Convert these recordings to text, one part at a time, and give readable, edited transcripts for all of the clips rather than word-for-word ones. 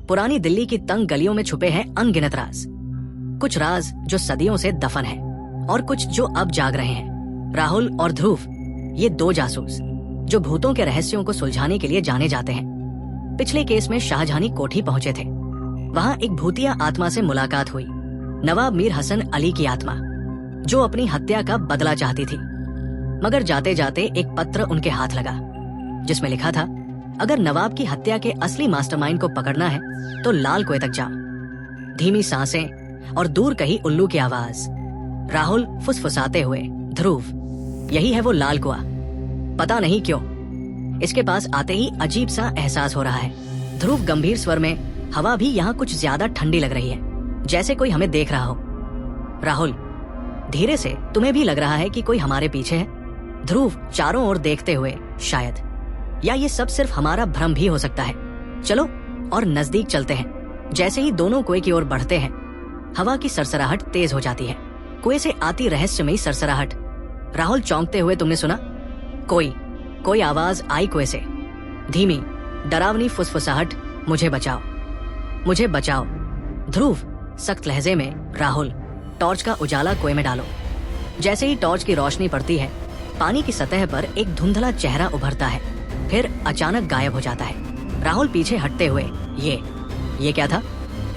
पुरानी दिल्ली की तंग गलियों में छुपे हैं अनगिनत राज। कुछ राज जो सदियों से दफन हैं और कुछ जो अब जाग रहे हैं। राहुल और ध्रुव, ये दो जासूस जो भूतों के रहस्यों को सुलझाने के लिए जाने जाते हैं। पिछले केस में शाहजहानी कोठी पहुंचे थे। वहां एक भूतिया आत्मा से मुलाकात हुई, नवाब मीर हसन अली की आत्मा, जो अपनी हत्या का बदला चाहती थी। मगर जाते जाते एक पत्र उनके हाथ लगा जिसमें लिखा था, अगर नवाब की हत्या के असली मास्टरमाइंड को पकड़ना है तो लाल कुएं तक जाओ। धीमी सांसें और दूर कहीं उल्लू की आवाज। राहुल फुसफुसाते हुए, ध्रुव, यही है वो लाल कुआं। पता नहीं क्यों इसके पास आते ही अजीब सा एहसास हो रहा है। ध्रुव गंभीर स्वर में, हवा भी यहाँ कुछ ज्यादा ठंडी लग रही है, जैसे कोई हमें देख रहा हो। राहुल, धीरे से, तुम्हें भी लग रहा है कि कोई हमारे पीछे है? ध्रुव चारों ओर देखते हुए, शायद, या ये सब सिर्फ हमारा भ्रम भी हो सकता है। चलो और नजदीक चलते हैं। जैसे ही दोनों कुएं की ओर बढ़ते हैं, हवा की सरसराहट तेज हो जाती है। कुएं से आती रहस्यमयी सरसराहट। राहुल चौंकते हुए, तुमने सुना? कोई आवाज आई कुएं से, धीमी डरावनी फुसफुसाहट, मुझे बचाओ, मुझे बचाओ। ध्रुव सख्त लहजे में, राहुल, टॉर्च का उजाला कुएं में डालो। जैसे ही टॉर्च की रोशनी पड़ती है, पानी की सतह पर एक धुंधला चेहरा उभरता है, फिर अचानक गायब हो जाता है। राहुल पीछे हटते हुए, ये क्या था?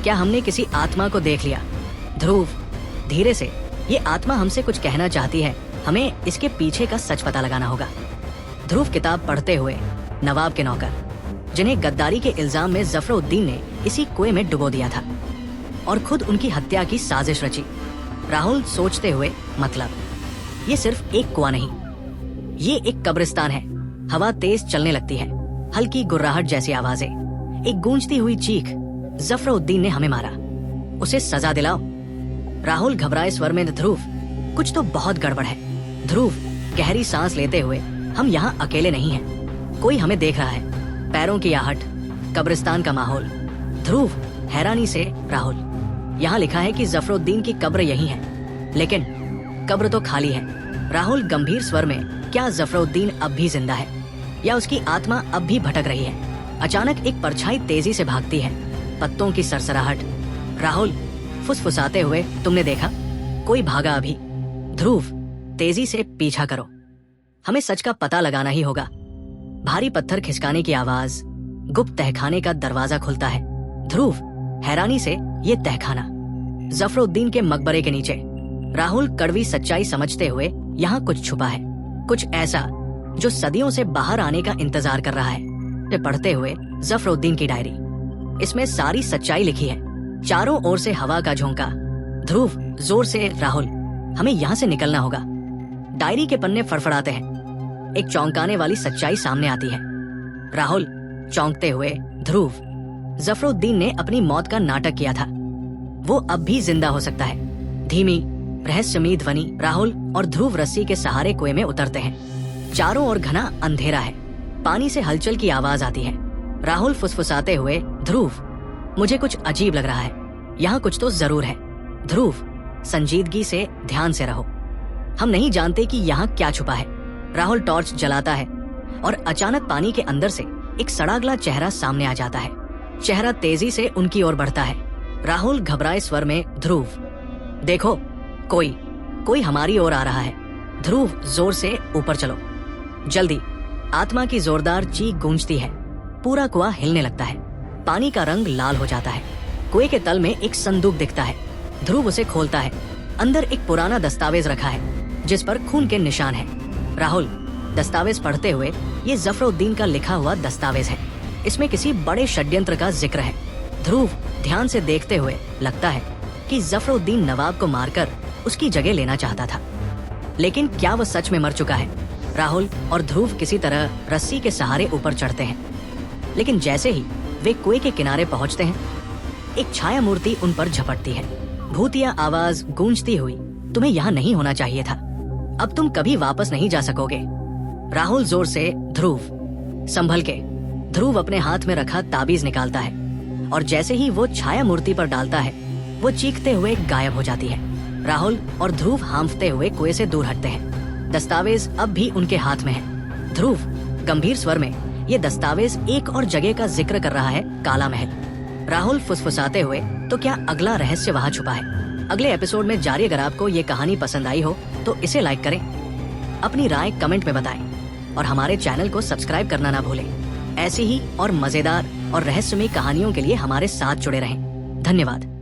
क्या हमने किसी आत्मा को देख लिया? ध्रुव धीरे से, ये आत्मा हमसे कुछ कहना चाहती है, हमें इसके पीछे का सच पता लगाना होगा। ध्रुव किताब पढ़ते हुए, नवाब के नौकर, जिन्हें गद्दारी के इल्जाम में जफरुद्दीन ने इसी कुएं में डुबो दिया था और खुद उनकी हत्या की साजिश रची। राहुल सोचते हुए, मतलब ये सिर्फ एक कुआं नहीं, ये एक कब्रिस्तान है। हवा तेज चलने लगती है, हल्की गुर्राहट जैसी आवाजें, एक गूंजती हुई चीख, जफरुद्दीन ने हमें मारा, उसे सजा दिलाओ। राहुल घबराए स्वर में, ध्रुव, कुछ तो बहुत गड़बड़ है। ध्रुव गहरी सांस लेते हुए, हम यहाँ अकेले नहीं हैं, कोई हमें देख रहा है। पैरों की आहट, कब्रिस्तान का माहौल। ध्रुव हैरानी से, राहुल, यहाँ लिखा है कि जफरुद्दीन की कब्र यही है, लेकिन कब्र तो खाली है। राहुल गंभीर स्वर में, क्या जफरुद्दीन अब भी जिंदा है या उसकी आत्मा अब भी भटक रही है? अचानक एक परछाई तेजी से भागती है, पत्तों की सरसराहट। राहुल फुसफुसाते हुए, तुमने देखा? कोई भागा अभी। ध्रुव तेजी से, पीछा करो, हमें सच का पता लगाना ही होगा। भारी पत्थर खिसकाने की आवाज, गुप्त तहखाने का दरवाजा खुलता है। ध्रुव हैरानी से, ये तहखाना जफरुद्दीन के मकबरे के नीचे। राहुल कड़वी सच्चाई समझते हुए, यहाँ कुछ छुपा है, कुछ ऐसा जो सदियों से बाहर आने का इंतजार कर रहा है। पढ़ते हुए, जफरुद्दीन की डायरी, इसमें सारी सच्चाई लिखी है। चारों ओर से हवा का झोंका। ध्रुव जोर से, राहुल, हमें यहाँ से निकलना होगा। डायरी के पन्ने फड़फड़ाते हैं, एक चौंकाने वाली सच्चाई सामने आती है। राहुल चौंकते हुए, ध्रुव, जफरुद्दीन ने अपनी मौत का नाटक किया था, वो अब भी जिंदा हो सकता है। धीमी रहस्यमयी ध्वनि। राहुल और ध्रुव रस्सी के सहारे कुएं में उतरते हैं। चारों ओर घना अंधेरा है, पानी से हलचल की आवाज आती है। राहुल फुसफुसाते हुए, ध्रुव, मुझे कुछ अजीब लग रहा है, यहाँ कुछ तो जरूर है। ध्रुव संजीदगी से, ध्यान से रहो, हम नहीं जानते कि यहाँ क्या छुपा है। राहुल टॉर्च जलाता है और अचानक पानी के अंदर से एक सड़ागला चेहरा सामने आ जाता है। चेहरा तेजी से उनकी ओर बढ़ता है। राहुल घबराए स्वर में, ध्रुव, देखो, कोई हमारी ओर आ रहा है। ध्रुव जोर से, ऊपर चलो, जल्दी। आत्मा की जोरदार चीख गूंजती है, पूरा कुआं हिलने लगता है, पानी का रंग लाल हो जाता है। कुएं के तल में एक संदूक दिखता है। ध्रुव उसे खोलता है, अंदर एक पुराना दस्तावेज रखा है जिस पर खून के निशान हैं। राहुल दस्तावेज पढ़ते हुए, ये जफरुद्दीन का लिखा हुआ दस्तावेज है, इसमें किसी बड़े षड्यंत्र का जिक्र है। ध्रुव ध्यान से देखते हुए, लगता है कि जफरुद्दीन नवाब को मारकर उसकी जगह लेना चाहता था, लेकिन क्या वो सच में मर चुका है? राहुल और ध्रुव किसी तरह रस्सी के सहारे ऊपर चढ़ते हैं, लेकिन जैसे ही वे कुएं के किनारे पहुंचते हैं, एक छाया मूर्ति उन पर झपटती है। भूतिया आवाज गूंजती हुई, तुम्हें यहाँ नहीं होना चाहिए था, अब तुम कभी वापस नहीं जा सकोगे। राहुल जोर से, ध्रुव, संभल के। ध्रुव अपने हाथ में रखा ताबीज निकालता है और जैसे ही वो छाया मूर्ति पर डालता है, वो चीखते हुए गायब हो जाती है। राहुल और ध्रुव हांफते हुए कुएं से दूर हटते हैं। दस्तावेज अब भी उनके हाथ में है। ध्रुव गंभीर स्वर में, ये दस्तावेज एक और जगह का जिक्र कर रहा है, काला महल। राहुल फुसफुसाते हुए, तो क्या अगला रहस्य वहाँ छुपा है? अगले एपिसोड में जारी। अगर आपको ये कहानी पसंद आई हो तो इसे लाइक करें, अपनी राय कमेंट में बताएं और हमारे चैनल को सब्सक्राइब करना ना भूलें। ऐसी ही और मजेदार और रहस्यमयी कहानियों के लिए हमारे साथ जुड़े रहें। धन्यवाद।